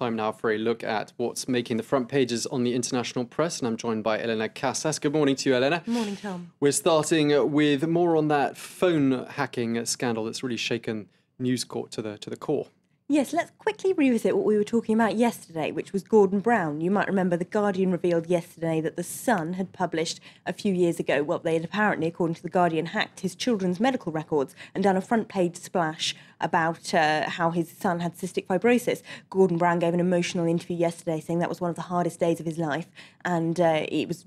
Time now for a look at what's making the front pages on the international press, and I'm joined by Elena Casas. Good morning to you, Elena. Good morning, Tom. We're starting with more on that phone hacking scandal that's really shaken News Court to the core. Yes, let's quickly revisit what we were talking about yesterday, which was Gordon Brown. You might remember The Guardian revealed yesterday that The Sun had published a few years ago, well, they had apparently, according to The Guardian, hacked his children's medical records and done a front-page splash about how his son had cystic fibrosis. Gordon Brown gave an emotional interview yesterday saying that was one of the hardest days of his life, and it was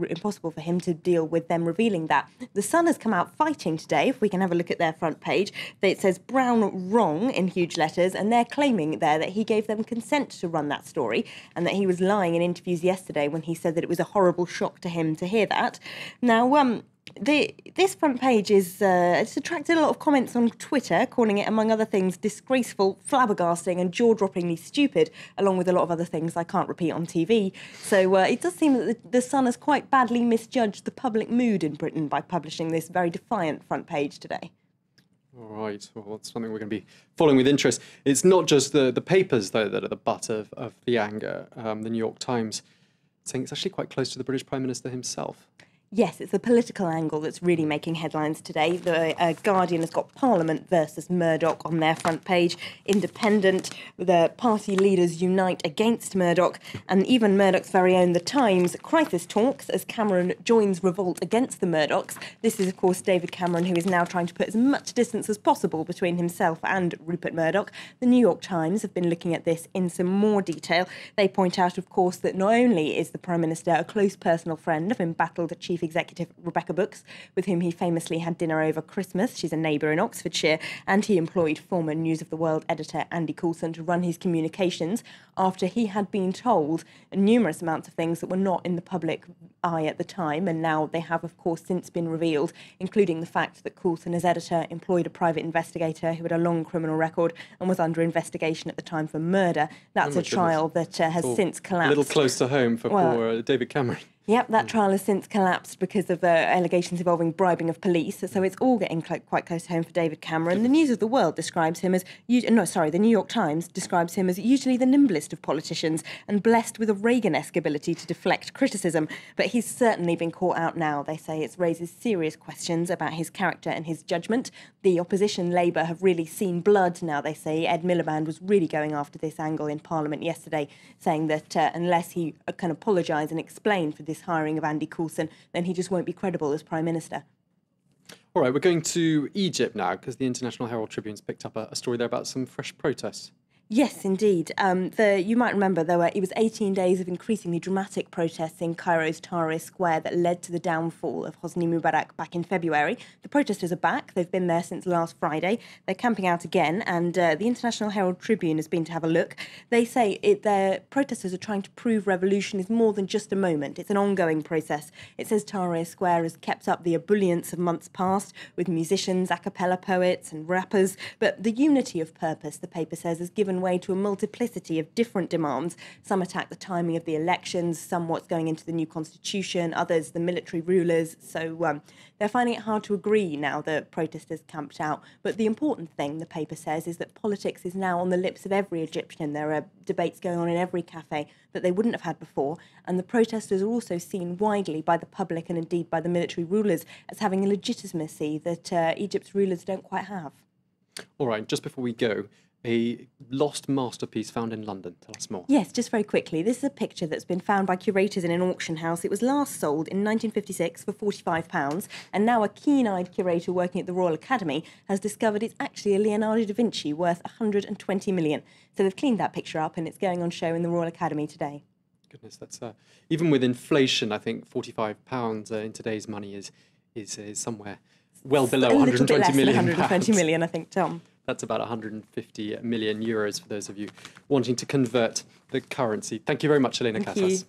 impossible for him to deal with them revealing that. The Sun has come out fighting today. If we can have a look at their front page, it says Brown wrong in huge letters, and they're claiming there that he gave them consent to run that story and that he was lying in interviews yesterday when he said that it was a horrible shock to him to hear that. Now, this front page it's attracted a lot of comments on Twitter, calling it, among other things, disgraceful, flabbergasting and jaw-droppingly stupid, along with a lot of other things I can't repeat on TV. So it does seem that the Sun has quite badly misjudged the public mood in Britain by publishing this very defiant front page today. All right, well, that's something we're going to be following with interest. It's not just the papers, though, that are the butt of the anger. The New York Times saying it's actually quite close to the British Prime Minister himself. Yes, it's the political angle that's really making headlines today. The Guardian has got Parliament versus Murdoch on their front page. Independent, the party leaders unite against Murdoch, and even Murdoch's very own The Times, crisis talks as Cameron joins revolt against the Murdochs. This is, of course, David Cameron, who is now trying to put as much distance as possible between himself and Rupert Murdoch. The New York Times have been looking at this in some more detail. They point out, of course, that not only is the Prime Minister a close personal friend of embattled Chief Executive Rebecca Brooks, with whom he famously had dinner over Christmas. She's a neighbour in Oxfordshire, and he employed former News of the World editor Andy Coulson to run his communications after he had been told numerous amounts of things that were not in the public eye at the time, and now they have, of course, since been revealed, including the fact that Coulson, as editor, employed a private investigator who had a long criminal record and was under investigation at the time for murder. That's a trial that has since collapsed. A little close to home for poor David Cameron. Yep, that trial has since collapsed because of allegations involving bribing of police. So it's all getting quite close to home for David Cameron. The News of the World describes him as... the New York Times describes him as usually the nimblest of politicians and blessed with a Reagan-esque ability to deflect criticism. But he's certainly been caught out now. They say it raises serious questions about his character and his judgment. The opposition, Labour, have really seen blood now, they say. Ed Miliband was really going after this angle in Parliament yesterday, saying that unless he can apologise and explain for this hiring of Andy Coulson, then he just won't be credible as Prime Minister. All right, we're going to Egypt now because the International Herald Tribune's picked up a story there about some fresh protests. Yes, indeed. You might remember it was 18 days of increasingly dramatic protests in Cairo's Tahrir Square that led to the downfall of Hosni Mubarak back in February. The protesters are back. They've been there since last Friday. They're camping out again, and the International Herald Tribune has been to have a look. They say their protesters are trying to prove revolution is more than just a moment. It's an ongoing process. It says Tahrir Square has kept up the ebullience of months past with musicians, a cappella poets and rappers, but the unity of purpose, the paper says, has given way to a multiplicity of different demands. Some attack the timing of the elections, some what's going into the new constitution, others the military rulers. So they're finding it hard to agree now that protesters camped out. But the important thing, the paper says, is that politics is now on the lips of every Egyptian. There are debates going on in every cafe that they wouldn't have had before. And the protesters are also seen widely by the public and indeed by the military rulers as having a legitimacy that Egypt's rulers don't quite have. All right, just before we go, a lost masterpiece found in London. Tell us more. Yes, just very quickly. This is a picture that's been found by curators in an auction house. It was last sold in 1956 for £45, and now a keen-eyed curator working at the Royal Academy has discovered it's actually a Leonardo da Vinci worth £120 million. So they've cleaned that picture up, and it's going on show in the Royal Academy today. Goodness, that's even with inflation, I think £45 in today's money is somewhere well below 120 million. 120 million, I think, Tom. That's about 150 million euros for those of you wanting to convert the currency. Thank you very much, Elena Casas.